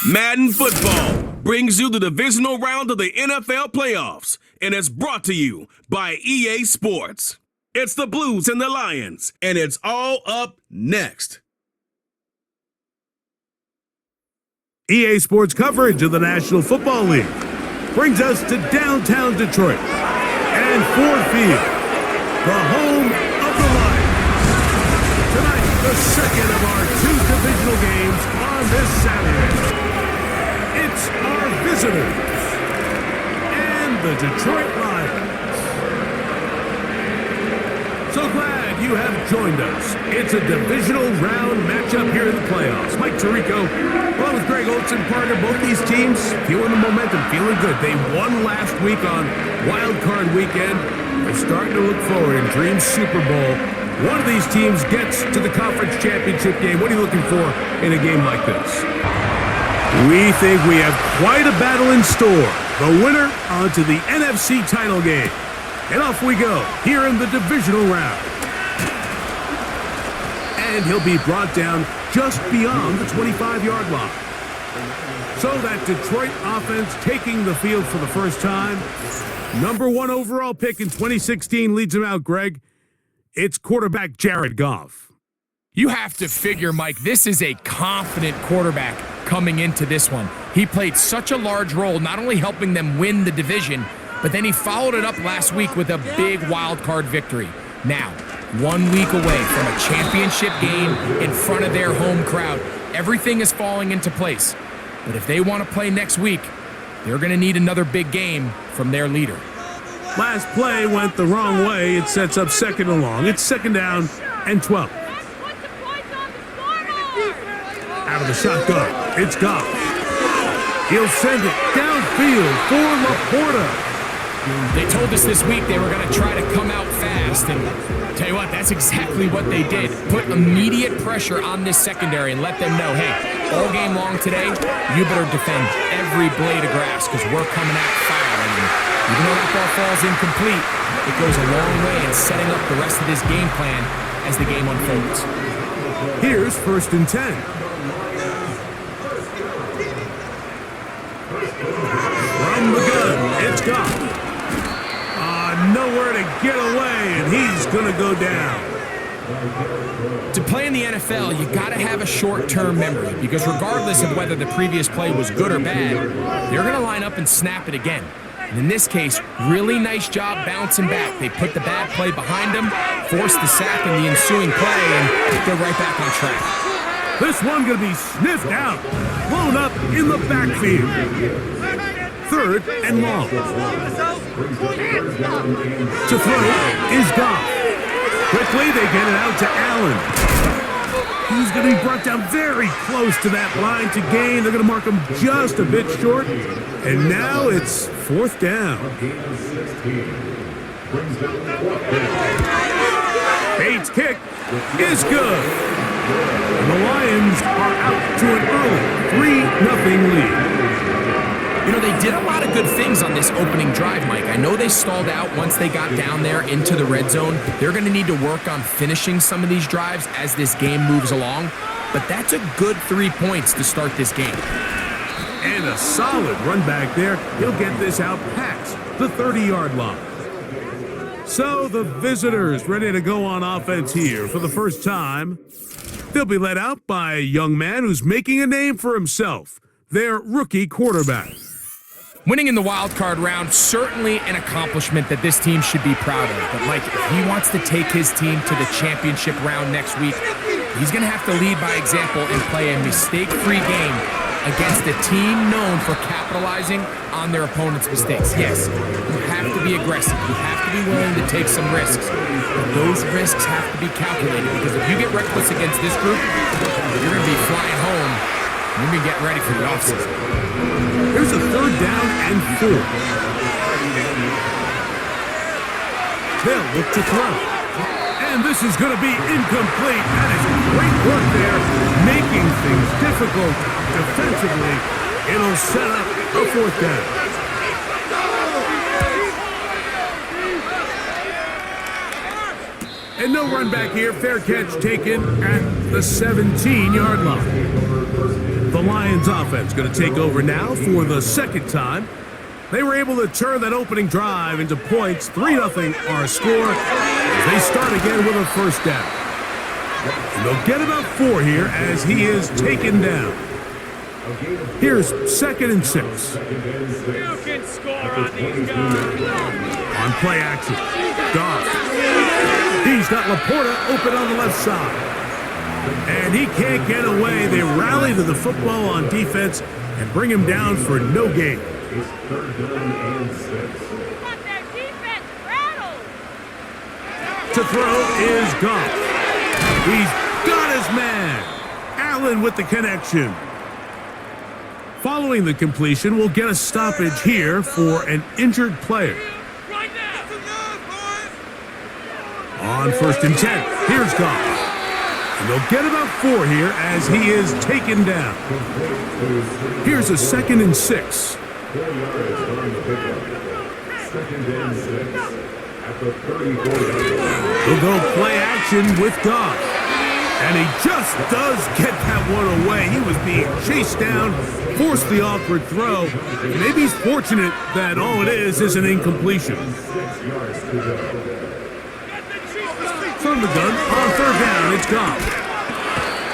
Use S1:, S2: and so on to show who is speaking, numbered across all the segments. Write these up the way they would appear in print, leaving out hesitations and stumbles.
S1: Madden Football brings you the divisional round of the NFL playoffs, and it's brought to you by EA Sports. It's the Blues and the Lions, and it's all up next.
S2: EA Sports coverage of the National Football League brings us to downtown Detroit and Ford Field, the home of the Lions. Tonight, the second of our two divisional games on this Saturday. It's our visitors and the Detroit Lions. So glad you have joined us. It's a divisional round matchup here in the playoffs. Mike Tirico, along with Greg Olson, partner, both these teams feeling the momentum, feeling good. They won last week on Wild Card Weekend. They're starting to look forward and dream Super Bowl. One of these teams gets to the conference championship game. What are you looking for in a game like this? We think we have quite a battle in store. The winner onto the NFC title game. And off we go, here in the divisional round. And he'll be brought down just beyond the 25-yard line. So that Detroit offense taking the field for the first time. Number 1 overall pick in 2016 leads him out, Greg. It's quarterback Jared Goff.
S3: You have to figure, Mike, this is a confident quarterback coming into this one. He played such a large role, not only helping them win the division, but then he followed it up last week with a big wild card victory. Now, 1 week away from a championship game in front of their home crowd, everything is falling into place. But if they want to play next week, they're going to need another big game from their leader.
S2: Last play went the wrong way. It sets up second and long. It's second down and 12. Out of the shotgun, it's Goff. He'll send it downfield for Laporta.
S3: They told us this week they were going to try to come out fast, and tell you what, that's exactly what they did. Put immediate pressure on this secondary and let them know, hey, all game long today, you better defend every blade of grass because we're coming out firing. And even though that ball falls incomplete, it goes a long way in setting up the rest of this game plan as the game unfolds.
S2: Here's 1st and 10. From the gun, it's Goff. Nowhere to get away, and he's going to go down.
S3: To play in the NFL, you got to have a short-term memory because regardless of whether the previous play was good or bad, they're going to line up and snap it again. And in this case, really nice job bouncing back. They put the bad play behind them, forced the sack in the ensuing play, and they're right back on track.
S2: This one going to be sniffed out, blown up in the backfield. 3rd and long. To throw is Goff. Quickly, they get it out to Allen. He's going to be brought down very close to that line to gain. They're going to mark him just a bit short. And now it's 4th down. Bates' kick is good. And the Lions are out to an early 3-0 lead.
S3: You know, they did a lot of good things on this opening drive, Mike. I know they stalled out once they got down there into the red zone. They're going to need to work on finishing some of these drives as this game moves along. But that's a good 3 points to start this game.
S2: And a solid run back there. He'll get this out past the 30-yard line. So the visitors ready to go on offense here for the first time. They'll be led out by a young man who's making a name for himself, their rookie quarterback.
S3: Winning in the wild card round, certainly an accomplishment that this team should be proud of. But Mike, if he wants to take his team to the championship round next week, he's going to have to lead by example and play a mistake-free game against a team known for capitalizing on their opponent's mistakes. Yes, you have to be aggressive. You have to be willing to take some risks. But those risks have to be calculated because if you get reckless against this group, you're going to be flying home. You're going to get ready for the offseason.
S2: Here's a 3rd down and 4. They'll look to throw. And this is going to be incomplete. That is great work there, making things difficult defensively. It'll set up a 4th down. And no run back here. Fair catch taken at the 17-yard line. The Lions offense going to take over now for the second time. They were able to turn that opening drive into points. 3-0 our score as they start again with a first down. And they'll get about 4 here as he is taken down. Here's 2nd and 6.
S4: You can score on these guys.
S2: On play action. Goff. He's got Laporta open on the left side. And he can't get away. They rally to the football on defense and bring him down for no gain. To throw is Goff. He's got his man. Allen with the connection. Following the completion, we'll get a stoppage here for an injured player. On 1st and 10, here's Goff. And they'll get about 4 here as he is taken down. Here's a 2nd and 6. He'll go play action with Goff. And he just does get that one away. He was being chased down, forced the awkward throw. Maybe he's fortunate that all it is an incompletion. From the gun, on 3rd down, it's Goff.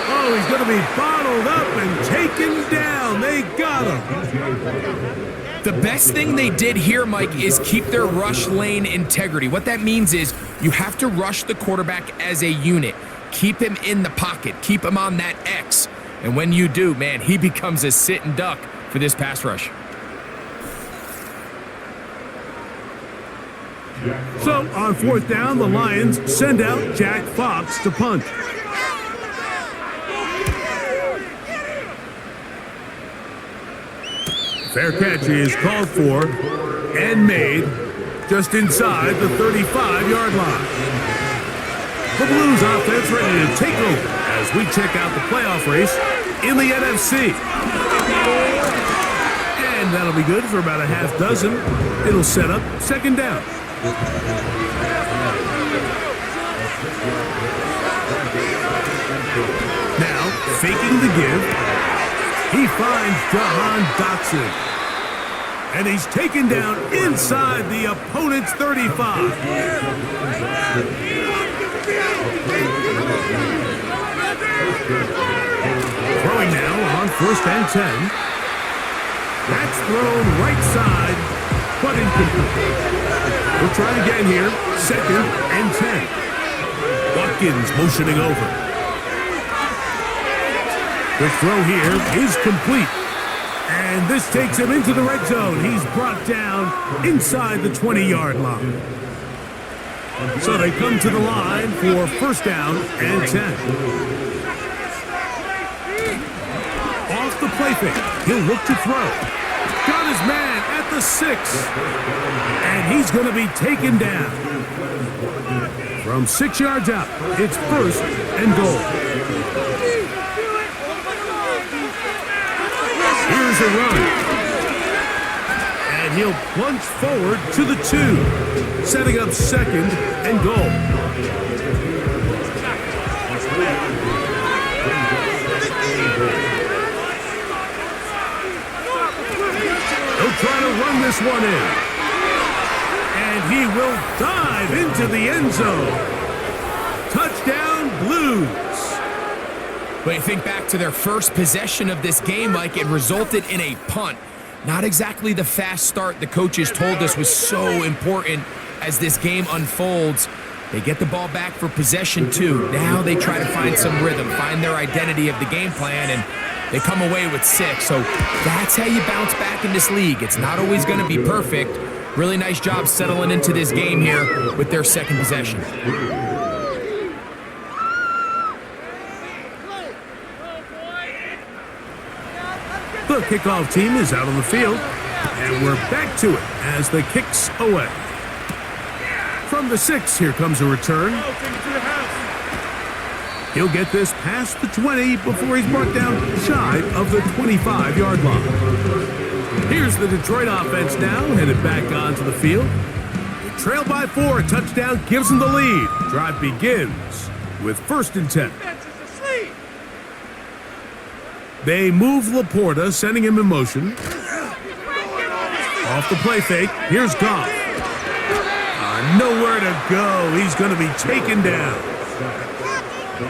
S2: Oh, he's going to be bottled up and taken down. They got him.
S3: The best thing they did here, Mike, is keep their rush lane integrity. What that means is you have to rush the quarterback as a unit. Keep him in the pocket. Keep him on that X. And when you do, man, he becomes a sit and duck for this pass rush.
S2: So, on 4th down, the Lions send out Jack Fox to punt. Fair catch is called for and made just inside the 35-yard line. The Blues offense ready to take over as we check out the playoff race in the NFC. And that'll be good for about a half dozen. It'll set up 2nd down. Now, faking the give, he finds Jahan Dotson. And he's taken down inside the opponent's 35. Throwing now on 1st and 10. That's thrown right side, but incomplete. We'll try again here. 2nd and 10. Watkins motioning over. The throw here is complete. And this takes him into the red zone. He's brought down inside the 20-yard line. So they come to the line for 1st down and 10. Off the play fake. He'll look to throw. Got his man at the 6. And he's going to be taken down. From 6 yards out, it's 1st and goal. Here's a run. And he'll plunge forward to the 2, setting up 2nd and goal. He'll try to run this one in. And he will dive into the end zone. Touchdown, Blues.
S3: But you think back to their first possession of this game, Mike, it resulted in a punt. Not exactly the fast start the coaches told us was so important as this game unfolds. They get the ball back for possession 2. Now they try to find some rhythm, find their identity of the game plan, and they come away with 6. So that's how you bounce back in this league. It's not always going to be perfect. Really nice job settling into this game here with their 2nd possession.
S2: The kickoff team is out on the field, and we're back to it as the kick's away. From the 6, here comes a return. He'll get this past the 20 before he's brought down shy of the 25-yard line. Here's the Detroit offense now, headed back onto the field. They trail by 4. A touchdown gives them the lead. Drive begins with 1st and 10. They move Laporta, sending him in motion. Off the play fake. Here's Goff. Nowhere to go. He's going to be taken down.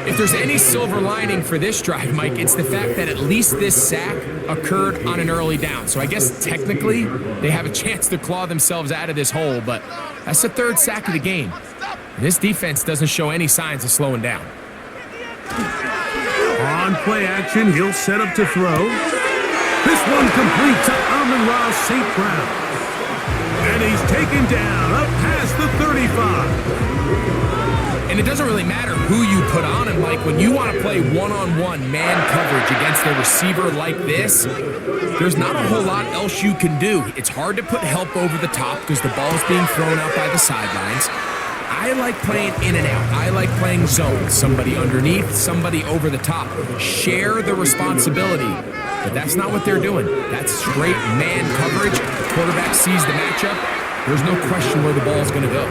S3: If there's any silver lining for this drive, Mike, it's the fact that at least this sack occurred on an early down. So I guess technically they have a chance to claw themselves out of this hole, but that's the 3rd sack of the game. And this defense doesn't show any signs of slowing down.
S2: On play action, he'll set up to throw. This one complete to Amon-Ra St. Brown. And he's taken down up past the 35.
S3: And it doesn't really matter who you put on him, Mike. When you want to play one-on-one man coverage against a receiver like this, there's not a whole lot else you can do. It's hard to put help over the top because the ball is being thrown out by the sidelines. I like playing in and out. I like playing zone. Somebody underneath, somebody over the top. Share the responsibility. But that's not what they're doing. That's straight man coverage. Quarterback sees the matchup. There's no question where the ball is going to go.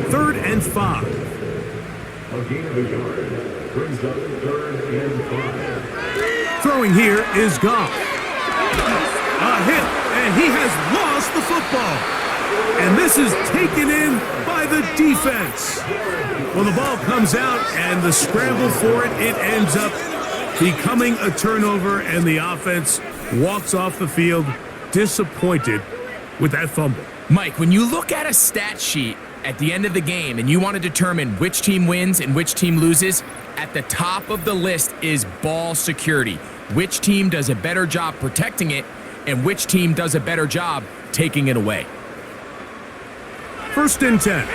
S2: 3rd and 5.
S5: A gain of a yard brings up 3rd and 5.
S2: Throwing here is Goff. A hit, and he has lost the football. And this is taken in by the defense. Well, the ball comes out, and the scramble for it, it ends up becoming a turnover, and the offense walks off the field disappointed with that fumble.
S3: Mike, when you look at a stat sheet at the end of the game and you want to determine which team wins and which team loses, at the top of the list is ball security. Which team does a better job protecting it and which team does a better job taking it away.
S2: 1st and 10.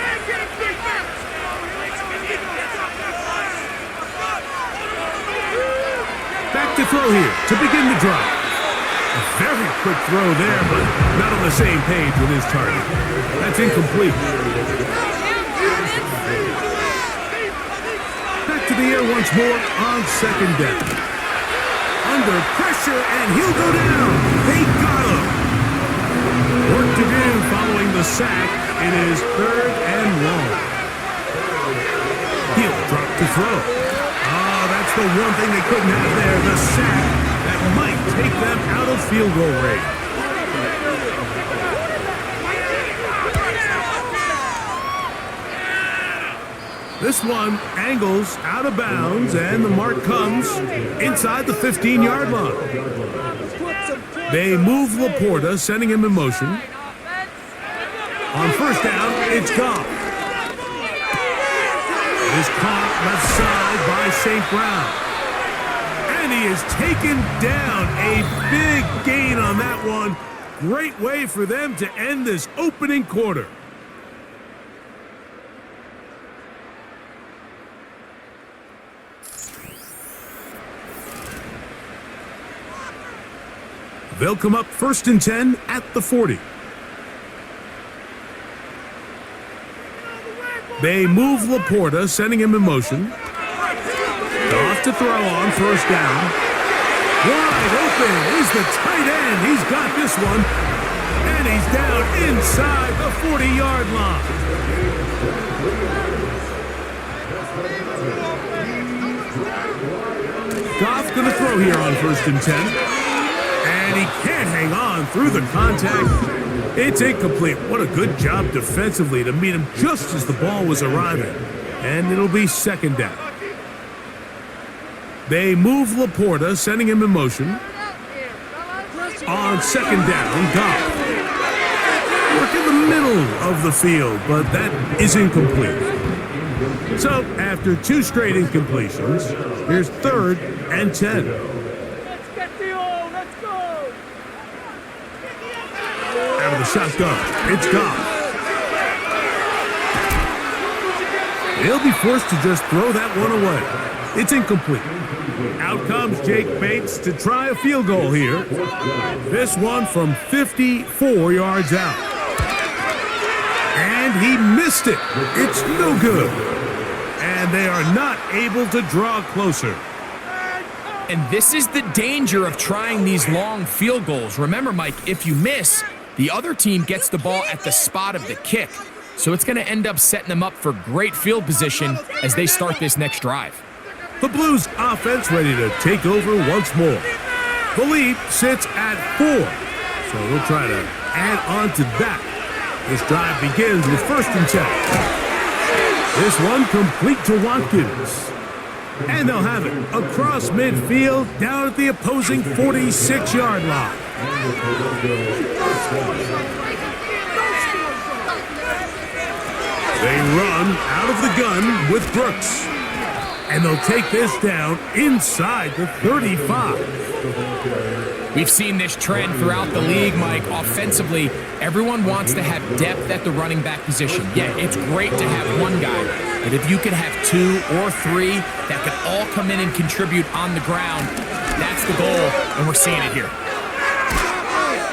S2: Back to throw here to begin the drive. A very quick throw there, but not on the same page with his target. That's incomplete. Back to the air once more on 2nd down. Under pressure, and he'll go down. They got him. Work to do following the sack. It is 3rd and long. He'll drop to throw. Oh, that's the one thing they couldn't have there, the sack that might take them out of field goal range. This one angles out of bounds, and the mark comes inside the 15-yard line. They move Laporta, sending him in motion. On 1st down, it's Goff. Is caught left side by St. Brown. And he is taken down. A big gain on that one. Great way for them to end this opening quarter. They'll come up 1st and 10 at the 40. They move Laporta, sending him in motion. Off to throw on 1st down. Wide open is the tight end. He's got this one. And he's down inside the 40-yard line. Goff's going to throw here on 1st and 10. And he can't hang on through the contact. It's incomplete. What a good job defensively to meet him just as the ball was arriving. And it'll be 2nd down. They move Laporta, sending him in motion. On 2nd down, Goff. Work in the middle of the field, but that is incomplete. So, after 2 straight incompletions, here's 3rd and 10. Out of the shotgun, it's Goff. He'll be forced to just throw that one away. It's incomplete. Out comes Jake Bates to try a field goal here. This one from 54 yards out. And he missed it. It's no good. And they are not able to draw closer.
S3: And this is the danger of trying these long field goals. Remember, Mike, if you miss, The other team gets the ball at the spot of the kick, so it's going to end up setting them up for great field position as they start this next drive.
S2: The Blues offense ready to take over once more. The lead sits at 4, so we'll try to add on to that. This drive begins with 1st and 10. This one complete to Watkins. And they'll have it across midfield down at the opposing 46-yard line. They run out of the gun with Brooks. And they'll take this down inside the 35.
S3: We've seen this trend throughout the league, Mike. Offensively, everyone wants to have depth at the running back position. Yeah, it's great to have one guy, but if you could have 2 or 3 that could all come in and contribute on the ground, that's the goal, and we're seeing it here.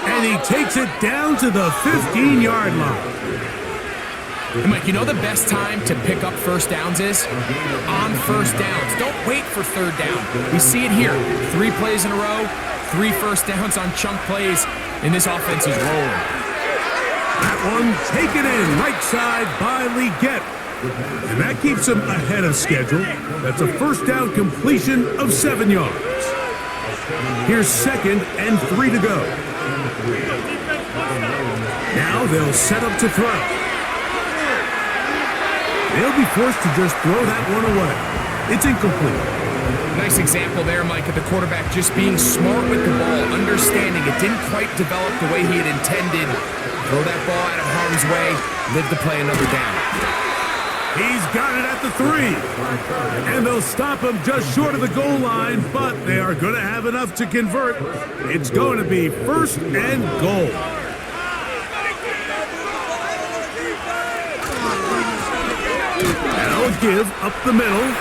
S2: And he takes it down to the 15-yard line.
S3: And Mike, you know the best time to pick up first downs is? On first downs. Don't wait for 3rd down. We see it here. 3 plays in a row, 3 first downs on chunk plays, and this offense is rolling.
S2: That one taken in right side by Leggett. And that keeps him ahead of schedule. That's a first down completion of 7 yards. Here's 2nd and 3 to go. Now they'll set up to throw. They'll be forced to just throw that one away. It's incomplete.
S3: Nice example there, Mike, of the quarterback just being smart with the ball, understanding it didn't quite develop the way he had intended. Throw that ball out of harm's way, live to play another down.
S2: He's got it at the 3. And they'll stop him just short of the goal line, but they are going to have enough to convert. It's going to be 1st and goal. Now a give up the middle.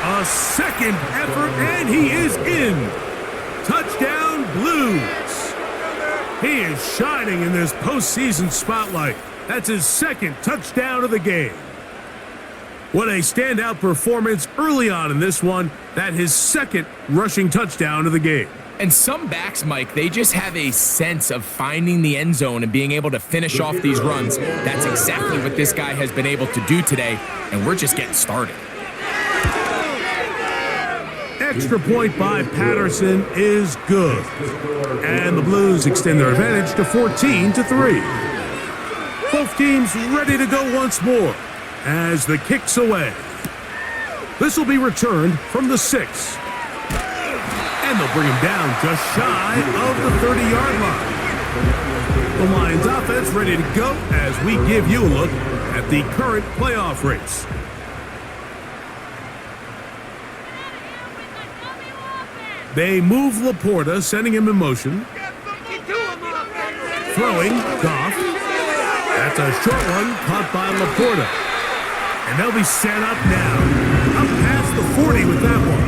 S2: A 2nd effort, and he is in. Touchdown, Blues. He is shining in this postseason spotlight. That's his 2nd touchdown of the game. What a standout performance early on in this one. That his 2nd rushing touchdown of the game.
S3: And some backs, Mike, they just have a sense of finding the end zone and being able to finish off these runs. That's exactly what this guy has been able to do today, and we're just getting started.
S2: Extra point by Patterson is good. And the Blues extend their advantage to 14-3. Both teams ready to go once more as the kick's away. This will be returned from the 6. And they'll bring him down just shy of the 30-yard line. The Lions offense ready to go as we give you a look at the current playoff race. They move Laporta, sending him in motion. Throwing, Goff. That's a short one, caught by Laporta. And they'll be set up now. Up past the 40 with that one.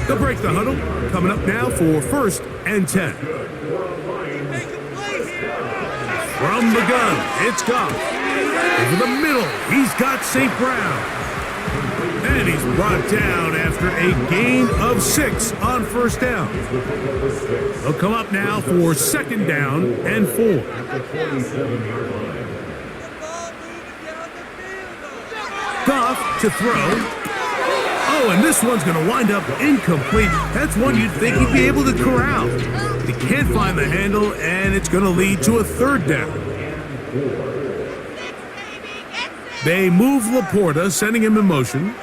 S2: They'll break the huddle. Coming up now for 1st and 10. From the gun, it's Goff. Over the middle, he's got St. Brown. And he's brought down after a gain of 6 on 1st down. They'll come up now for 2nd down and 4. Goff to throw. Oh, and this one's going to wind up incomplete. That's one you'd think he'd be able to corral. He can't find the handle, and it's going to lead to a 3rd down. They move Laporta, sending him in motion.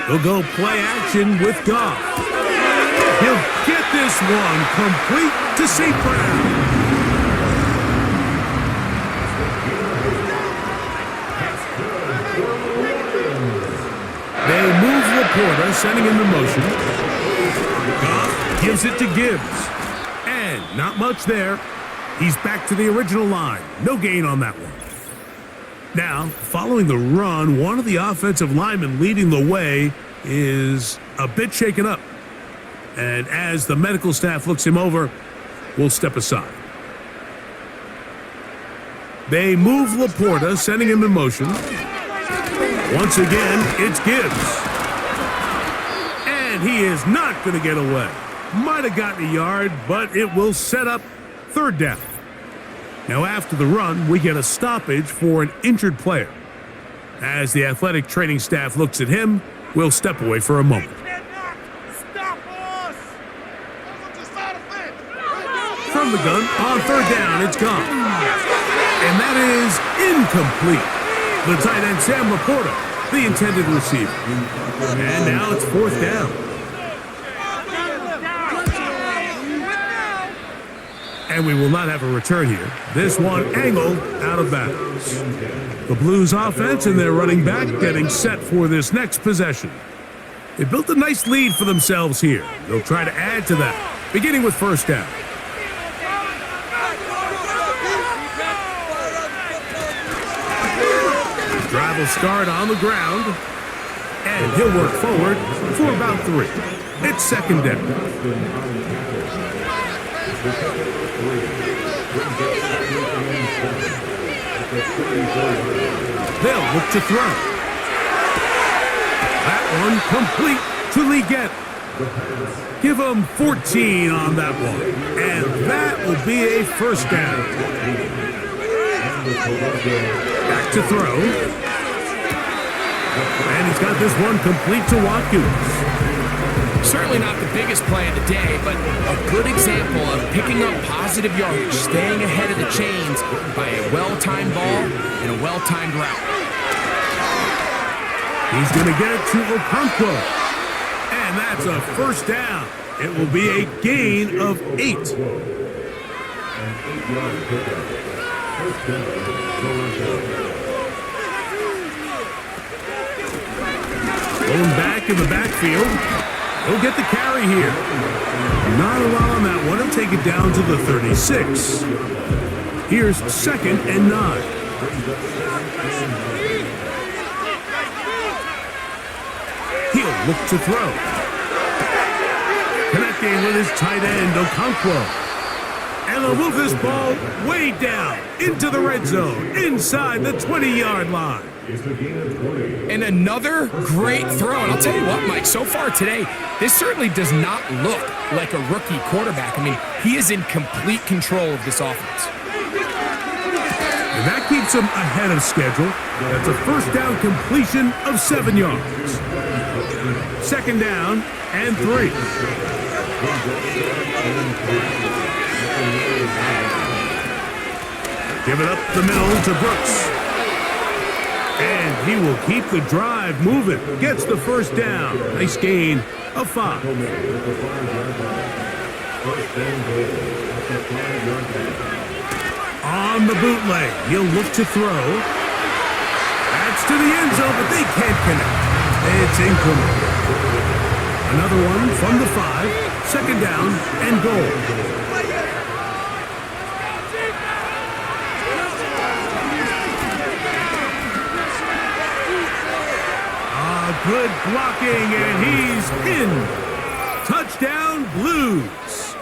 S2: They'll go play action with Goff. He'll get this one complete to St. Brown. They move Laporta, sending him in motion. Goff gives it to Gibbs. And not much there. He's back to the original line. No gain on that one. Now, following the run, one of the offensive linemen leading the way is a bit shaken up. And as the medical staff looks him over, we'll step aside. They move Laporta, sending him in motion. Once again, it's Gibbs. And he is not going to get away. might have gotten a yard, but it will set up third down. Now after the run, we get a stoppage for an injured player. As the athletic training staff looks at him, we'll step away for a moment.
S4: Stop us!
S2: From the gun, on third down, it's gone. And that is incomplete. The tight end, Sam Laporta, the intended receiver. And now it's fourth down. And we will not have a return here. This one angled out of bounds. The Blues offense and their running back getting set for this next possession. They built a nice lead for themselves here. They'll try to add to that, beginning with first down. Drive will start on the ground, and he'll work forward for about 3. It's second down. They'll look to throw. That one complete to Leggett. Give him 14 on that one, and that will be a first down. Back to throw. And he's got this one complete to Watkins.
S3: Certainly not the biggest play of the day, but a good example of picking up positive yardage, staying ahead of the chains by a well-timed ball and a well-timed route.
S2: He's going to get it to Okonkwo. And that's a first down. It will be a gain of 8. Going back in the backfield. He'll get the carry here. Not a lot on that one. He'll take it down to the 36. Here's second and 9. He'll look to throw. Connecting with his tight end, Okonkwo. And they'll move this ball way down into the red zone, inside the 20-yard line.
S3: And another great throw. And I'll tell you what, Mike, so far today, this certainly does not look like a rookie quarterback. I mean, he is in complete control of this offense.
S2: And that keeps him ahead of schedule. That's a first down completion of 7 yards. Second down and 3. Give it up the middle to Brooks. And he will keep the drive moving. Gets the first down. Nice gain of 5. On the bootleg, he'll look to throw. That's to the end zone, but they can't connect. It's incomplete. Another one from the 5. Second down and goal. Good blocking, and he's in. Touchdown, Blues.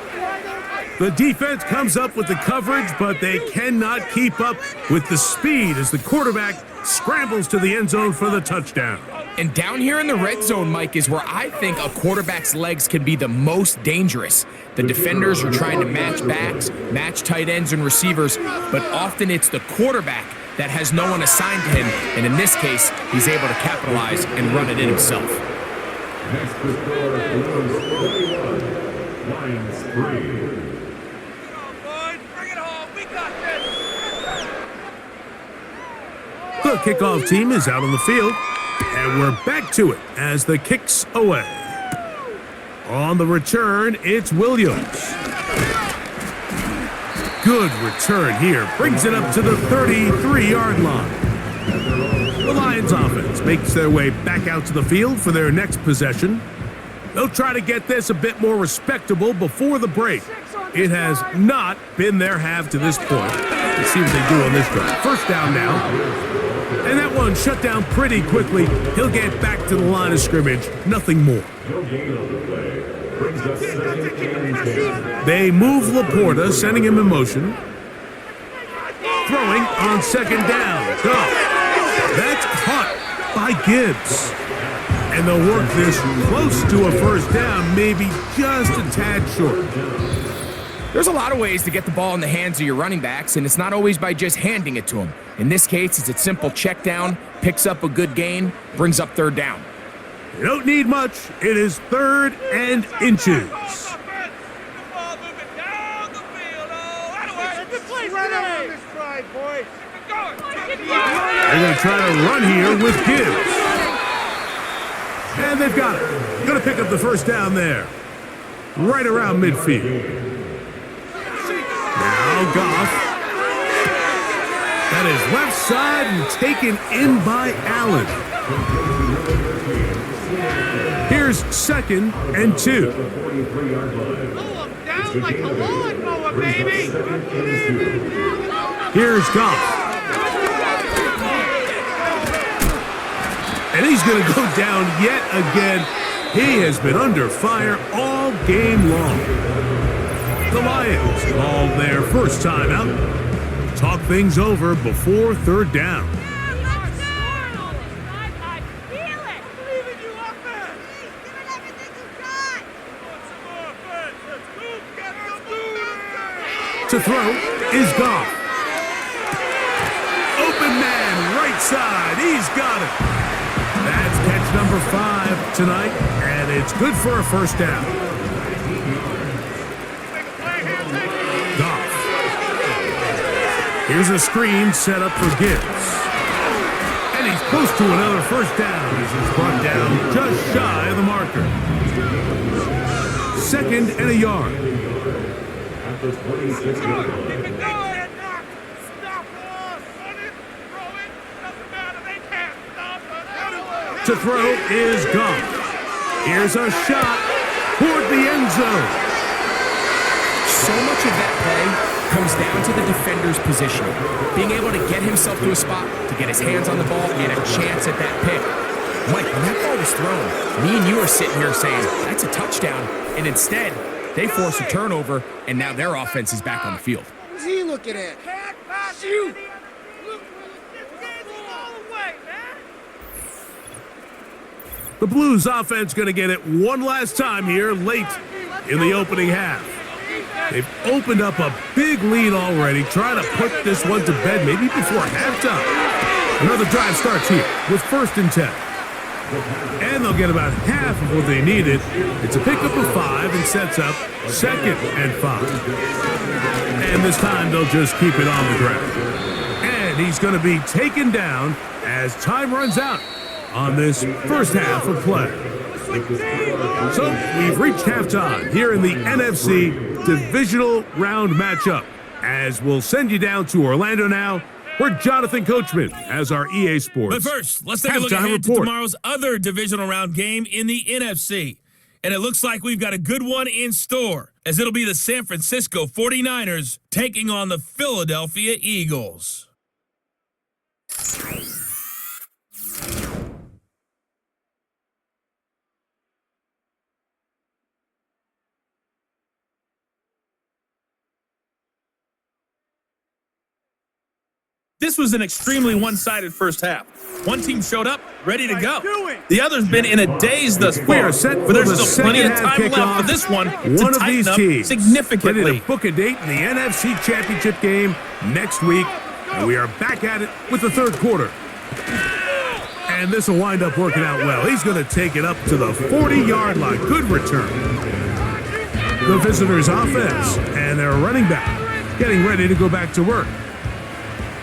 S2: The defense comes up with the coverage, but they cannot keep up with the speed as the quarterback scrambles to the end zone for the touchdown.
S3: And down here in the red zone, Mike, is where I think a quarterback's legs can be the most dangerous. The defenders are trying to match backs, match tight ends and receivers, but often it's the quarterback that has no one assigned to him, and in this case, he's able to capitalize and run it in himself.
S5: Next to score, Blues 31, Lions 3.
S4: Come on, boys, bring it home. We got this.
S2: The kickoff team is out on the field, and we're back to it as the kick's away. On the return, it's Williams. Good return here. Brings it up to the 33-yard line. The Lions offense makes their way back out to the field for their next possession. They'll try to get this a bit more respectable before the break. It has not been their half to this point. Let's see what they do on this drive. First down now. And that one shut down pretty quickly. He'll get back to the line of scrimmage. Nothing more. They move Laporta, sending him in motion. Throwing on second down. Go. That's caught by Gibbs. And they'll work this close to a first down, maybe just a tad short.
S3: There's a lot of ways to get the ball in the hands of your running backs, and it's not always by just handing it to them. In this case, it's a simple check down, picks up a good gain, brings up third down.
S2: You don't need much. It is 3rd and inches. They're going to try to run here with Gibbs. And they've got it. Going to pick up the first down there. Right around midfield. Now Goff. That is left side and taken in by Allen. Here's 2nd and 2.
S4: Down like a lawnmower, baby!
S2: Here's Goff. And he's going to go down yet again. He has been under fire all game long. The Lions called their first time out. Talk things over before third down. To throw is Goff. Open man, right side. He's got it. That's catch number 5 tonight, and it's good for a first down. Goff. Here's a screen set up for Gibbs. And he's close to another first down as he's brought down just shy of the marker. 2nd and a yard.
S5: After 26 yards.
S2: To throw is Goff. Here's a shot toward the end zone.
S3: So much of that play comes down to the defender's positioning. Being able to get himself to a spot, to get his hands on the ball, and a chance at that pick. Mike, when that ball was thrown, me and you are sitting here saying, that's a touchdown. And instead, they force a turnover, and now their offense is back on the field.
S6: What's he looking at?
S4: Shoot!
S2: The Blues offense going to get it one last time here late in the opening half. They've opened up a big lead already, trying to put this one to bed maybe before halftime. Another drive starts here with 1st and 10. And they'll get about half of what they needed. It's a pickup of 5 and sets up 2nd and 5. And this time they'll just keep it on the ground. And he's going to be taken down as time runs out on this first half of play. So we've reached halftime here in the NFC Divisional Round matchup, as we'll send you down to Orlando now, where Jonathan Coachman has our EA Sports.
S7: But first, let's take a look ahead to tomorrow's other Divisional Round game in the NFC. And it looks like we've got a good one in store, as it'll be the San Francisco 49ers taking on the Philadelphia Eagles. This was an extremely one-sided first half. One team showed up, ready to go. The other's been in a daze thus far, but there's still plenty of time left for this one to tighten up significantly.
S2: Ready to book a date in the NFC Championship game next week, and we are back at it with the 3rd quarter. And this will wind up working out well. He's going to take it up to the 40-yard line. Good return. The visitors' offense and their running back getting ready to go back to work.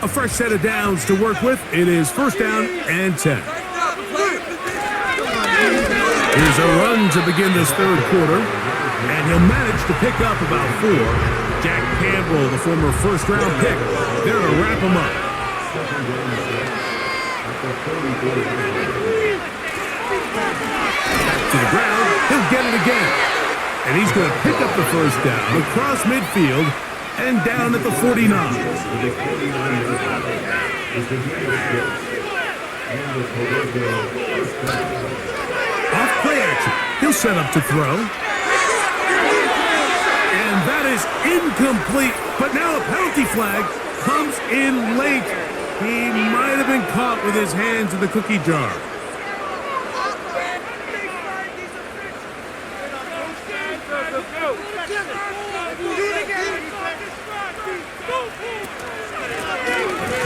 S2: A fresh set of downs to work with. It is 1st down and 10. Here's a run to begin this 3rd quarter, and he'll manage to pick up about 4. Jack Campbell, the former 1st-round pick, there to wrap him up. Back to the ground, he'll get it again. And he's going to pick up the 1st down across midfield and down at the 49. Off play action. He'll set up to throw. And that is incomplete. But now a penalty flag comes in late. He might have been caught with his hands in the cookie jar.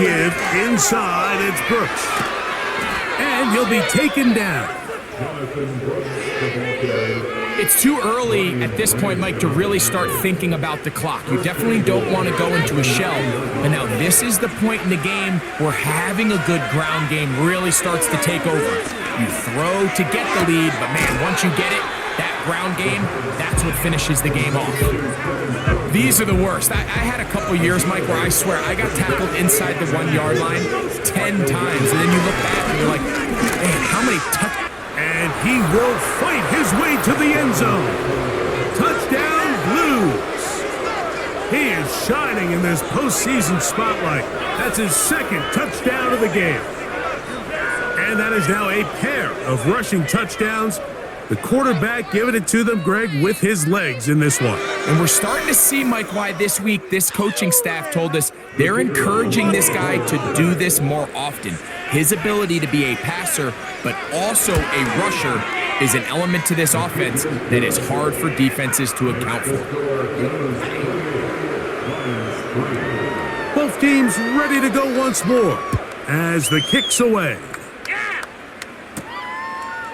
S2: give inside. It's Brooks. And he'll be taken down.
S5: Jonathan Brooks, the ball carrier.
S3: It's too early at this point, Mike, to really start thinking about the clock. You definitely don't want to go into a shell. And now this is the point in the game where having a good ground game really starts to take over. You throw to get the lead, but man, once you get it, that ground game, that's what finishes the game off. These are the worst. I had a couple years, Mike, where I swear I got tackled inside the 1 yard line 10 times. And then you look back and you're like, man, how many touchdowns?
S2: And he will fight his way to the end zone. Touchdown, Blues. He is shining in this postseason spotlight. That's his second touchdown of the game. And that is now a pair of rushing touchdowns. The quarterback giving it to them, Greg, with his legs in this one.
S3: And we're starting to see, Mike, why this week this coaching staff told us they're encouraging this guy to do this more often. His ability to be a passer, but also a rusher, is an element to this offense that is hard for defenses to account for.
S2: Both teams ready to go once more as the kick's away.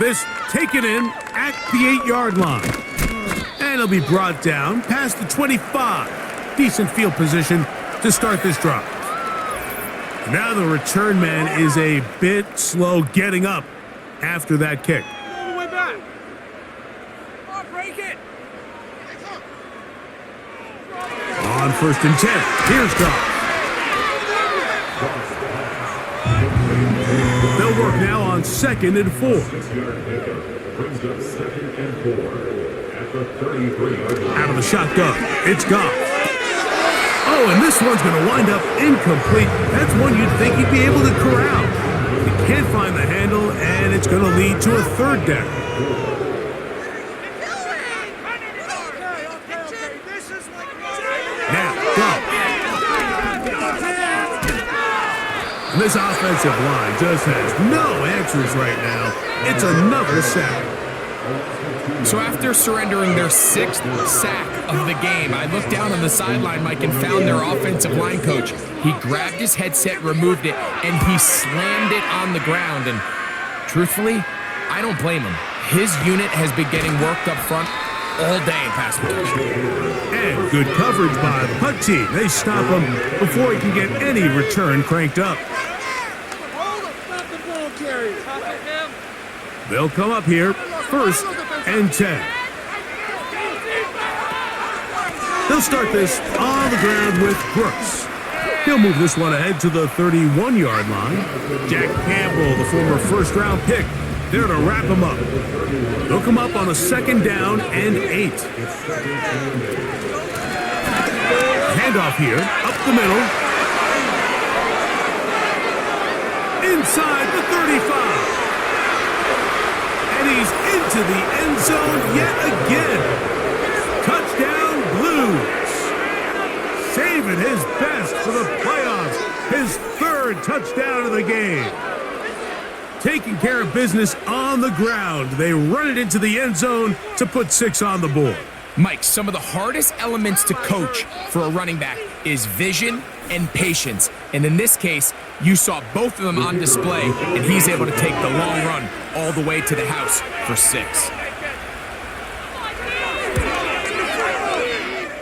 S2: This taken in at the 8 yard line. And it'll be brought down past the 25. Decent field position to start this drive. Now the return man is a bit slow getting up after that kick.
S4: All the way back. Oh, break it.
S2: On 1st and 10, here's Goff. They'll work now on 2nd and 4.
S5: 6-yard pickup brings up 2nd and 4 at the 33-yard line.
S2: Out of the shotgun, it's Goff. Oh, and this one's going to wind up incomplete. That's one you'd think he'd be able to corral. He can't find the handle, and it's going to lead to a 3rd down. Now, Goff. And this offensive line just has no answers right now. It's another sack.
S3: So after surrendering their 6th sack of the game, I looked down on the sideline, Mike, and found their offensive line coach. He grabbed his headset, removed it, and he slammed it on the ground. And truthfully, I don't blame him. His unit has been getting worked up front all day in pass protection.
S2: And good coverage by the punt team. They stop him before he can get any return cranked up. They'll come up here, 1st and 10. They'll start this on the ground with Brooks. He'll move this one ahead to the 31-yard line. Jack Campbell, the former 1st-round pick, there to wrap him up. They'll come up on a 2nd down and 8. Handoff here, up the middle. Inside the 35. And he's into the end zone yet again. Touchdown, Blues. Saving his best for the playoffs. His 3rd touchdown of the game. Taking care of business on the ground. They run it into the end zone to put 6 on the board.
S3: Mike, some of the hardest elements to coach for a running back is vision and patience. And in this case, you saw both of them on display, and he's able to take the long run all the way to the house for 6.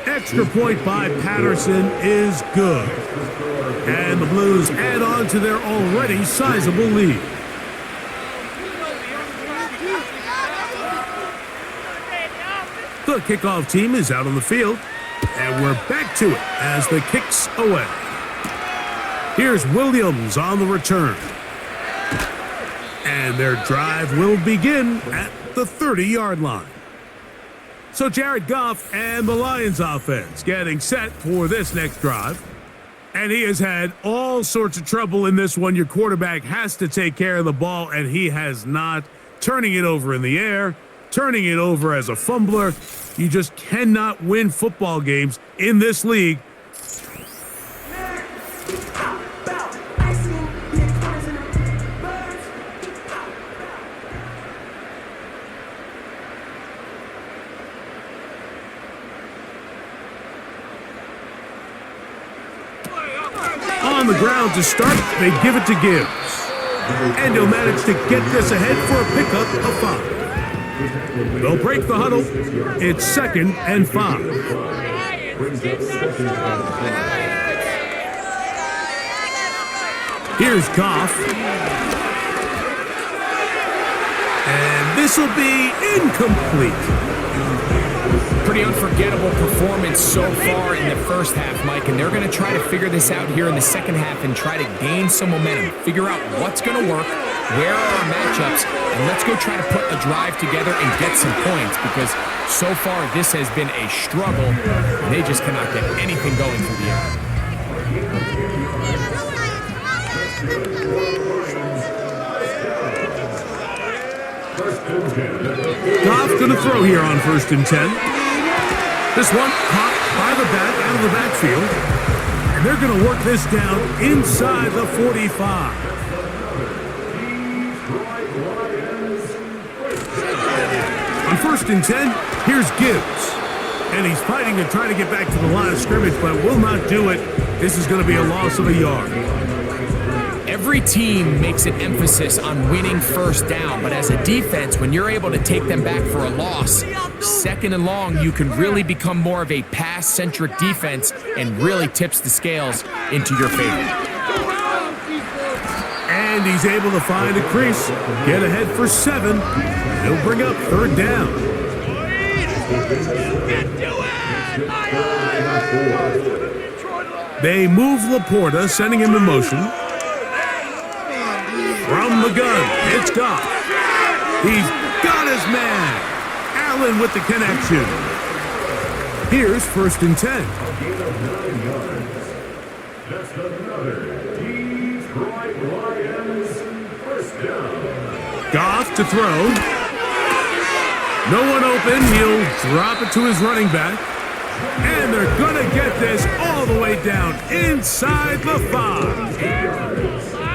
S2: Extra point by Patterson is good. And the Blues add on to their already sizable lead. The kickoff team is out on the field, and we're back to it as the kick's away. Here's Williams on the return. And their drive will begin at the 30-yard line. So Jared Goff and the Lions offense getting set for this next drive. And he has had all sorts of trouble in this one. Your quarterback has to take care of the ball, and he has not. Turning it over in the air, turning it over as a fumbler. You just cannot win football games in this league. On on the ground to start. They give it to Gibbs. And he'll manage to get this ahead for a pickup of 5. They'll break the huddle. It's 2nd and 5. Here's Goff. And this will be incomplete.
S3: Pretty unforgettable performance so far in the first half, Mike, and they're going to try to figure this out here in the second half and try to gain some momentum, figure out what's going to work, where are our matchups, and let's go try to put a drive together and get some points, because so far this has been a struggle, and they just cannot get anything going through the air.
S2: Goff going to throw here on 1st and 10. This one caught by the back, out of the backfield. And they're going to work this down inside the 45. On 1st and 10, here's Gibbs. And he's fighting to try to get back to the line of scrimmage, but will not do it. This is going to be a loss of a yard.
S3: Every team makes an emphasis on winning first down, but as a defense, when you're able to take them back for a loss, 2nd and long, you can really become more of a pass-centric defense and really tips the scales into your favor.
S2: And he's able to find a crease, get ahead for 7. He'll bring up 3rd down. They move Laporta, sending him in motion. From the gun, it's Goff. He's got his man. Allen with the connection. Here's 1st and 10. Goff to throw. No one open. He'll drop it to his running back. And they're going to get this all the way down inside the 5.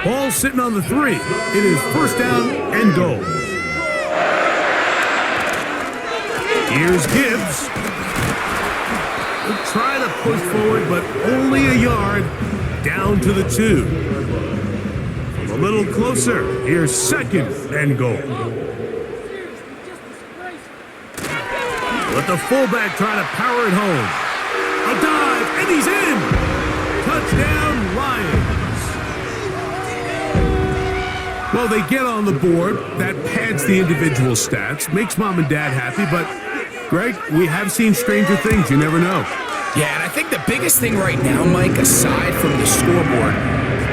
S2: Ball sitting on the 3. It is 1st down and goal. Here's Gibbs. He'll try to push forward, but only a yard down to the 2. A little closer. Here's 2nd and goal. Let the fullback try to power it home. A dive, and he's in. Touchdown, Lions. Well, they get on the board. That pads the individual stats, makes mom and dad happy, but Greg, we have seen stranger things. You never know.
S3: Yeah, and I think the biggest thing right now, Mike, aside from the scoreboard,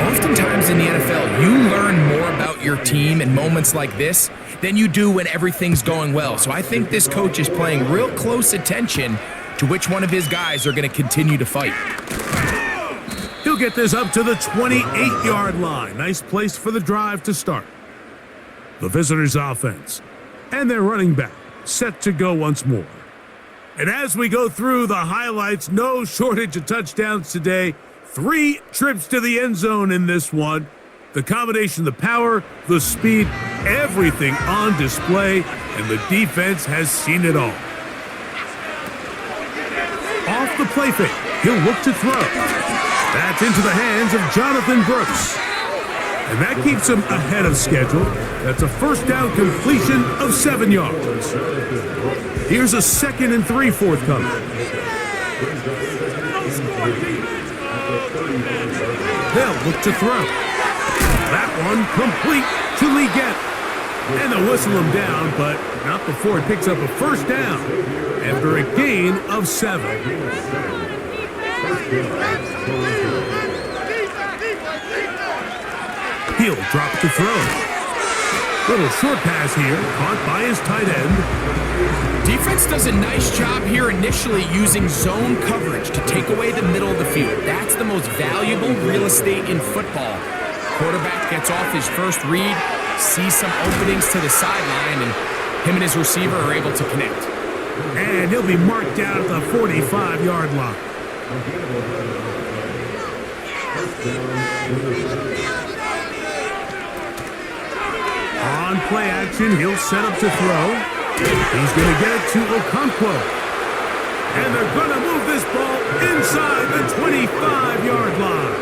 S3: oftentimes in the NFL, you learn more about your team in moments like this than you do when everything's going well. So I think this coach is paying real close attention to which one of his guys are going to continue to fight.
S2: He'll get this up to the 28-yard line. Nice place for the drive to start. The visitors' offense and their running back set to go once more. And as we go through the highlights, no shortage of touchdowns today. 3 trips to the end zone in this one. The combination, the power, the speed, everything on display, and the defense has seen it all. Off the play fake, he'll look to throw. That's into the hands of Jonathan Brooks. And that keeps him ahead of schedule. That's a 1st down completion of 7 yards. Here's a 2nd and 3 forthcoming. They'll look to throw. That one complete to Leggett. And they'll whistle him down, but not before it picks up a 1st down after a gain of 7. He'll drop to throw. Little short pass here, caught by his tight end.
S3: Defense does a nice job here initially using zone coverage to take away the middle of the field. That's the most valuable real estate in football. Quarterback gets off his first read, sees some openings to the sideline, and him and his receiver are able to connect.
S2: And he'll be marked down at the 45-yard line. On play action, he'll set up to throw. He's going to get it to Okonkwo. And they're going to move this ball inside the 25-yard line.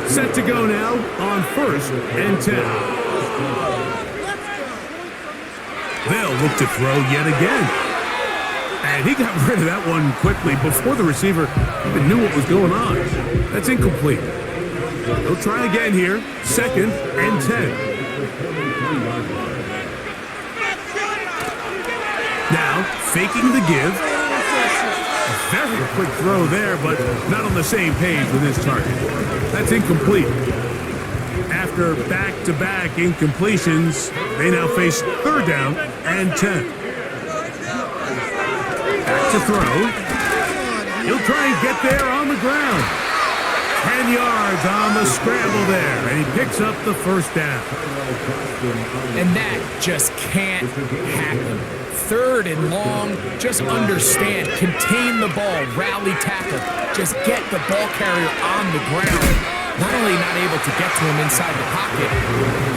S2: Set to go now on 1st and 10. They'll look to throw yet again. And he got rid of that one quickly before the receiver even knew what was going on. That's incomplete. They'll try again here. 2nd and 10. Now, faking the give. A very quick throw there, but not on the same page with his target. That's incomplete. After back-to-back incompletions, they now face 3rd down and 10. Back to throw. He'll try and get there on the ground. 10 yards on the scramble there, and he picks up the 1st down.
S3: And that just can't happen. 3rd and long, just understand, contain the ball, rally tackle, just get the ball carrier on the ground. Not only not able to get to him inside the pocket,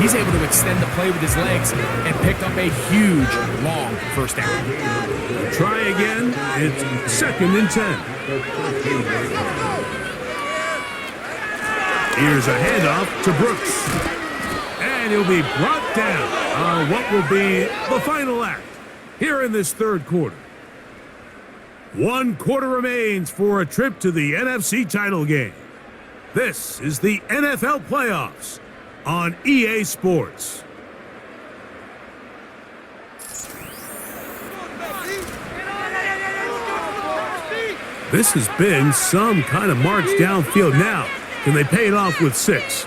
S3: he's able to extend the play with his legs and pick up a huge, long 1st down.
S2: Try again. It's 2nd and 10. Here's a handoff to Brooks. And he'll be brought down on what will be the final act here in this 3rd quarter. 1 quarter remains for a trip to the NFC title game. This is the NFL playoffs on EA Sports. This has been some kind of march downfield now. Can they pay it off with 6?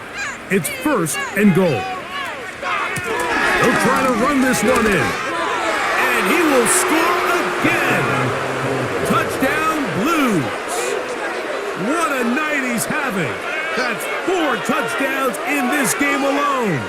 S2: It's 1st and goal. They'll try to run this one in. And he will score again. Touchdown Blues. What a night he's having. That's 4 touchdowns in this game alone.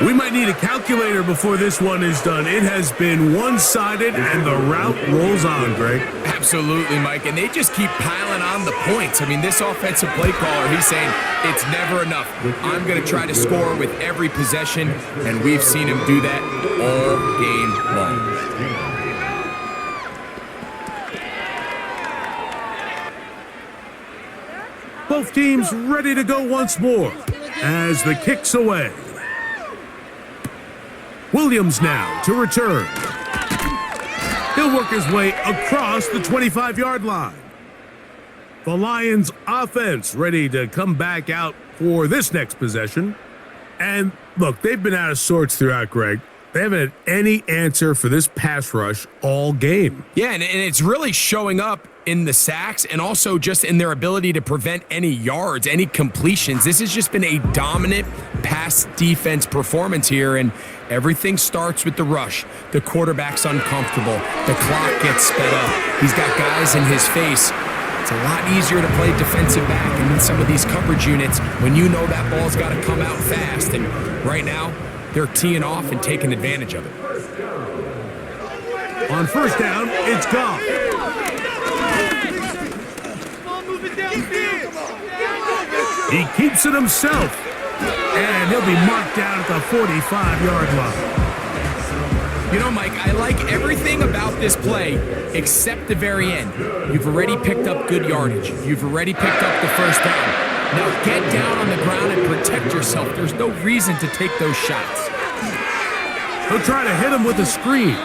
S2: We might need a calculator before this one is done. It has been one-sided, and the route rolls on, Greg.
S3: Absolutely, Mike, and they just keep piling on the points. I mean, this offensive play caller, he's saying it's never enough. I'm going to try to score with every possession, and we've seen him do that all game long.
S2: Both teams ready to go once more as the kick's away. Williams now to return. He'll work his way across the 25-yard line. The Lions offense ready to come back out for this next possession. And look, they've been out of sorts throughout, Greg. They haven't had any answer for this pass rush all game.
S3: Yeah, and it's really showing up in the sacks and also just in their ability to prevent any yards, any completions. This has just been a dominant pass defense performance here, and everything starts with the rush. The quarterback's uncomfortable. The clock gets sped up. He's got guys in his face. It's a lot easier to play defensive back and in some of these coverage units when you know that ball's got to come out fast. And right now, they're teeing off and taking advantage of it.
S2: On 1st down, it's Goff. He keeps it himself. And he'll be marked down at the 45-yard line.
S3: You know, Mike, I like everything about this play except the very end. You've already picked up good yardage. You've already picked up the 1st down. Now get down on the ground and protect yourself. There's no reason to take those shots.
S2: He'll try to hit him with a screen.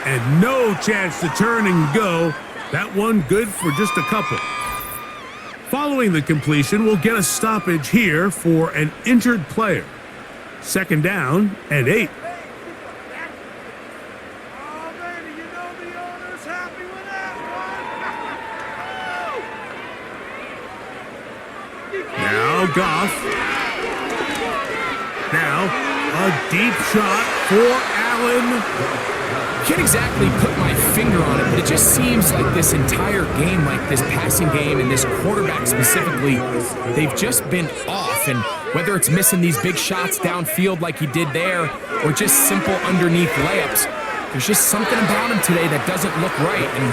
S2: And no chance to turn and go. That one good for just a couple. Following the completion, we'll get a stoppage here for an injured player. 2nd down and 8. Now Goff. Now a deep shot for Allen.
S3: Can't exactly put my finger on it, but it just seems like this entire game, like this passing game and this quarterback specifically, they've just been off. And whether it's missing these big shots downfield like he did there or just simple underneath layups, there's just something about him today that doesn't look right. And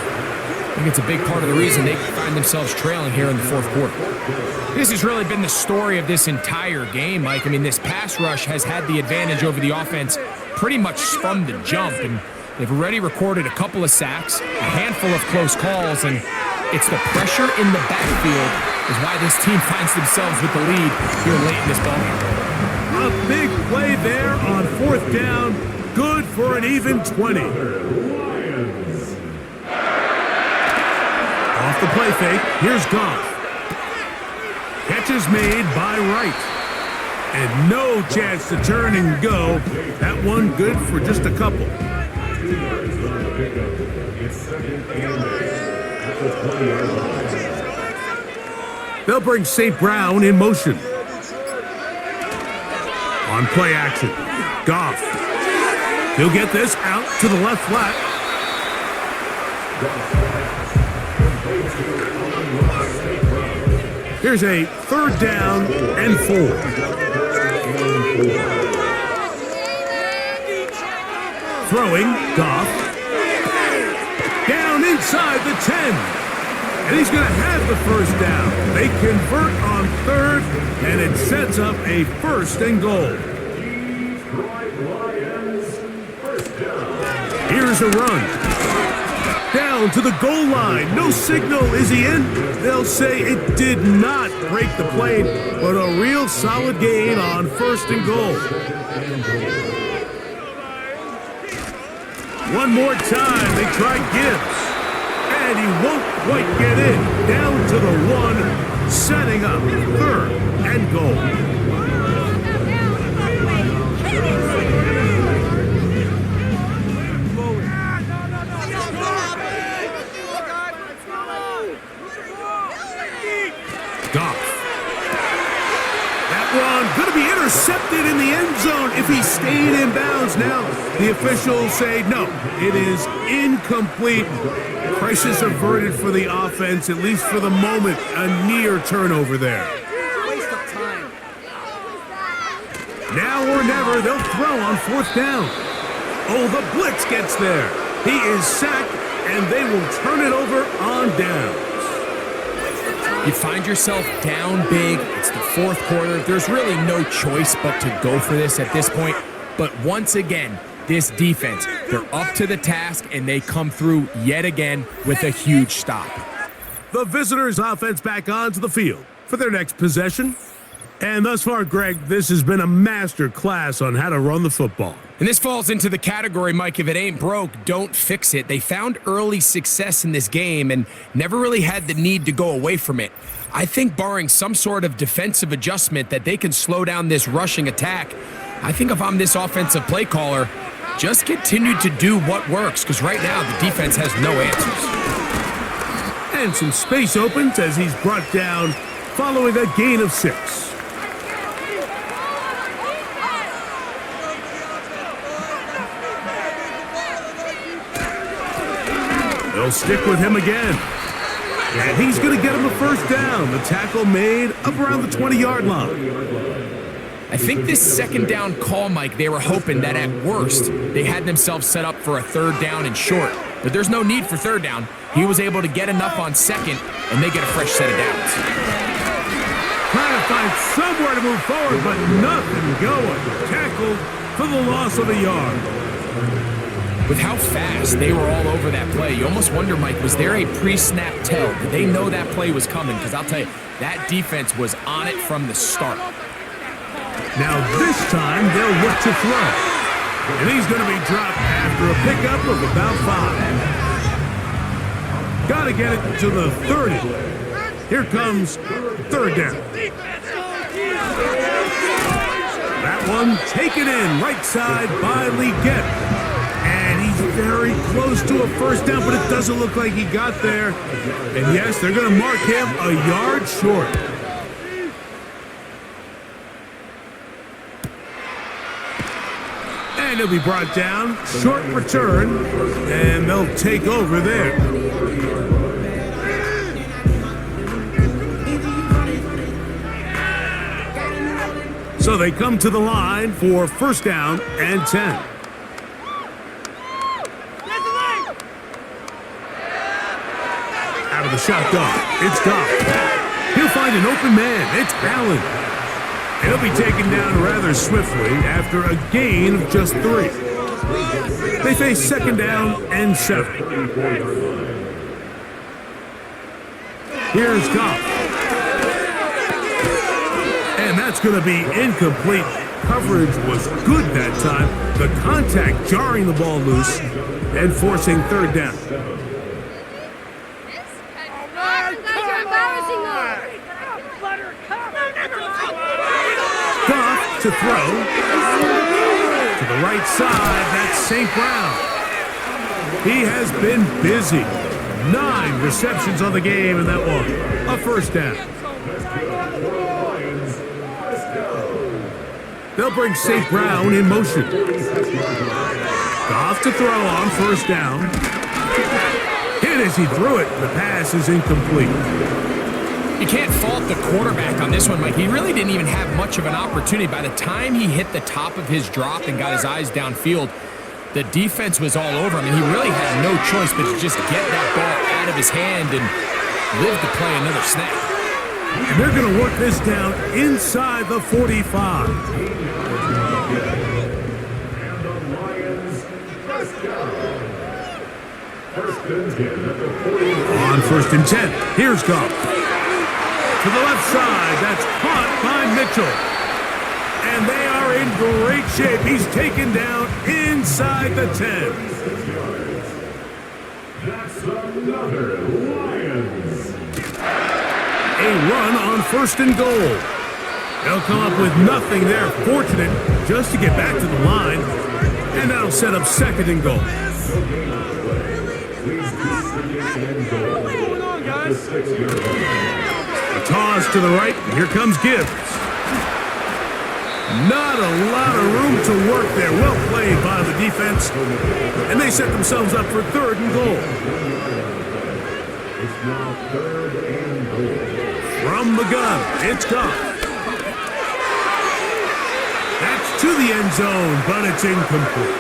S3: I think it's a big part of the reason they find themselves trailing here in the 4th quarter. This has really been the story of this entire game, Mike. I mean, this pass rush has had the advantage over the offense pretty much from the jump, and they've already recorded a couple of sacks, a handful of close calls, and It's the pressure in the backfield is why this team finds themselves with the lead here late in this ballgame.
S2: A big play there on 4th down. Good for an even 20. Off the play fake, here's Goff. Catch is made by Wright. And no chance to turn and go. That one good for just a couple. They'll bring St. Brown in motion. On play action, Goff. He'll get this out to the left flat. Here's a 3rd down and 4. Throwing, Goff. Down inside the 10. And he's going to have the 1st down. They convert on 3rd, and it sets up a 1st and goal. Here's a run. Down to the goal line. No signal. Is he in? They'll say it did not break the plane, but a real solid gain on 1st and goal. One more time. They try Gibbs. And he won't quite get in. Down to the 1, setting up 3rd and goal. Goff. That one going to be intercepted in the end zone if he stayed in bounds. Now the officials say no, it is incomplete. Crisis averted for the offense, at least for the moment. A near turnover there.
S6: Waste of time.
S2: Now or never, they'll throw on 4th down. Oh, the blitz gets there. He is sacked, and they will turn it over on downs.
S3: You find yourself down big. It's the 4th quarter. There's really no choice but to go for this at this point. But once again, this defense, they're up to the task, and they come through yet again with a huge stop.
S2: The visitors' offense back onto the field for their next possession. And thus far, Greg, this has been a master class on how to run the football.
S3: And this falls into the category, Mike, if it ain't broke, don't fix it. They found early success in this game and never really had the need to go away from it. I think barring some sort of defensive adjustment that they can slow down this rushing attack, I think if I'm this offensive play caller, just continue to do what works, because right now the defense has no answers.
S2: And some space opens as he's brought down following a gain of 6. They'll stick with him again. And he's going to get him a 1st down. The tackle made up around the 20-yard line.
S3: I think this 2nd down call, Mike, they were hoping that at worst they had themselves set up for a 3rd down and short. But there's no need for 3rd down. He was able to get enough on 2nd, and they get a fresh set of downs.
S2: Trying to find somewhere to move forward, but nothing going. Tackled for the loss of a yard.
S3: With how fast they were all over that play, you almost wonder, Mike, was there a pre-snap tell? Did they know that play was coming? Because I'll tell you, that defense was on it from the start.
S2: Now this time, they'll look to throw. And he's going to be dropped after a pickup of about 5. Got to get it to the 30. Here comes 3rd down. That one taken in right side by Leggett. And he's very close to a 1st down, but it doesn't look like he got there. And yes, they're going to mark him a yard short. And he'll be brought down, short return, and they'll take over there. So they come to the line for 1st down and 10. Out of the shotgun, it's Goff. He'll find an open man. It's Allen. And he'll be taken down rather swiftly after a gain of just 3. They face 2nd down and 7. Here's Goff. And that's going to be incomplete. Coverage was good that time. The contact jarring the ball loose and forcing third down. Goff to throw. To the right side, that's St. Brown. He has been busy. 9 receptions on the game, and that one, a first down. They'll bring St. Brown in motion. Goff to throw on first down. Hit as he threw it. The pass is incomplete.
S3: You can't fault the quarterback on this one, Mike. He really didn't even have much of an opportunity. By the time he hit the top of his drop and got his eyes downfield, the defense was all over him, and he really had no choice but to just get that ball out of his hand and live to play another snap.
S2: And they're going to work this down inside the 45. On first and 10, here's Goff. To the left side, that's caught by Mitchell. And they are in great shape. He's taken down inside the 10.
S5: That's another Lions.
S2: A run on first and goal. They'll come up with nothing there. Fortunate just to get back to the line. And that'll set up second and goal. A toss to the right. Here comes Gibbs. Not a lot of room to work there. Well played by the defense. And they set themselves up for third and goal.
S5: It's now third and goal.
S2: From the gun, it's Goff. That's to the end zone, but it's incomplete.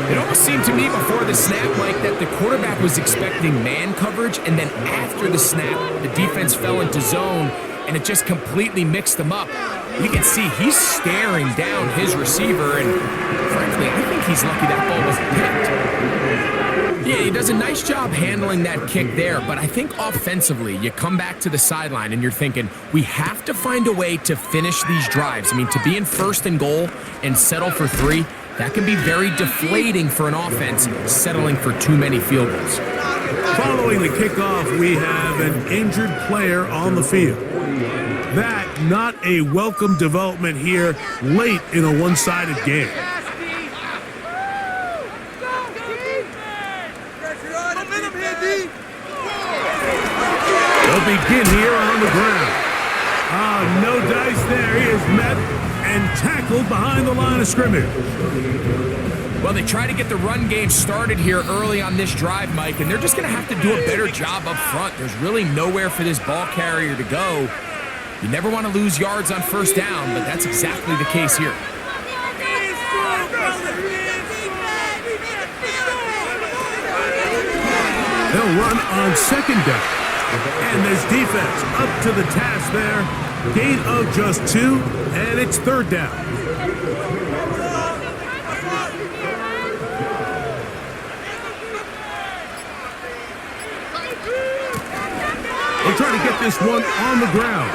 S3: It almost seemed to me before the snap, Mike, that the quarterback was expecting man coverage, and then after the snap, the defense fell into zone, and it just completely mixed them up. You can see he's staring down his receiver, and frankly, I think he's lucky that ball wasn't picked. Yeah, he does a nice job handling that kick there, but I think offensively, you come back to the sideline and you're thinking, we have to find a way to finish these drives. I mean, to be in first and goal and settle for 3, that can be very deflating for an offense, settling for too many field goals.
S2: Following the kickoff, we have an injured player on the field. That not a welcome development here late in a one-sided game. They'll begin here on the ground. No dice there. He is met and tackled behind the line of scrimmage.
S3: Well, they try to get the run game started here early on this drive, Mike, and they're just going to have to do a better job up front. There's really nowhere for this ball carrier to go. You never want to lose yards on first down, but that's exactly the case here.
S2: They'll run on second down. And this defense up to the task there. Gain of just 2, and it's third down. They try to get this one on the ground.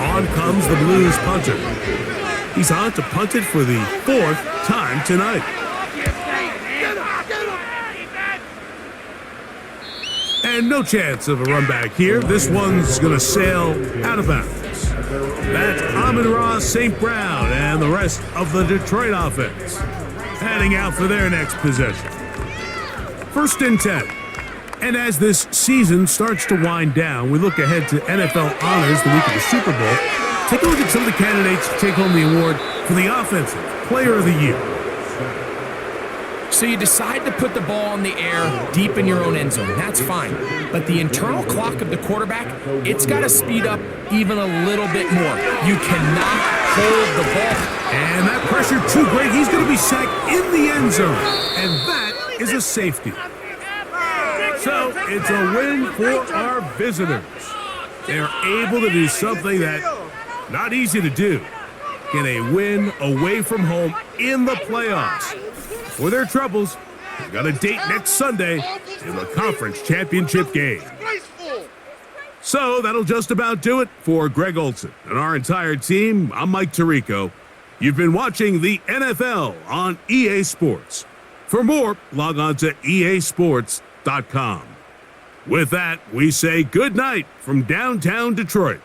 S2: On comes the Blues punter. He's on to punt it for the 4th time tonight. And no chance of a run back here. This one's going to sail out of bounds. That's Amon-Ra St. Brown and the rest of the Detroit offense heading out for their next possession. First and 10. And as this season starts to wind down, we look ahead to NFL honors the week of the Super Bowl. Take a look at some of the candidates to take home the award for the Offensive Player of the Year.
S3: So you decide to put the ball in the air deep in your own end zone. That's fine. But the internal clock of the quarterback, it's got to speed up even a little bit more. You cannot hold the ball.
S2: And that pressure too great. He's going to be sacked in the end zone. And that is a safety. So it's a win for our visitors. They're able to do something that not easy to do. Get a win away from home in the playoffs. For their troubles, they've got a date next Sunday in the conference championship game. So that'll just about do it for Greg Olson and our entire team. I'm Mike Tirico. You've been watching the NFL on EA Sports. For more, log on to easports.com. With that, we say good night from downtown Detroit.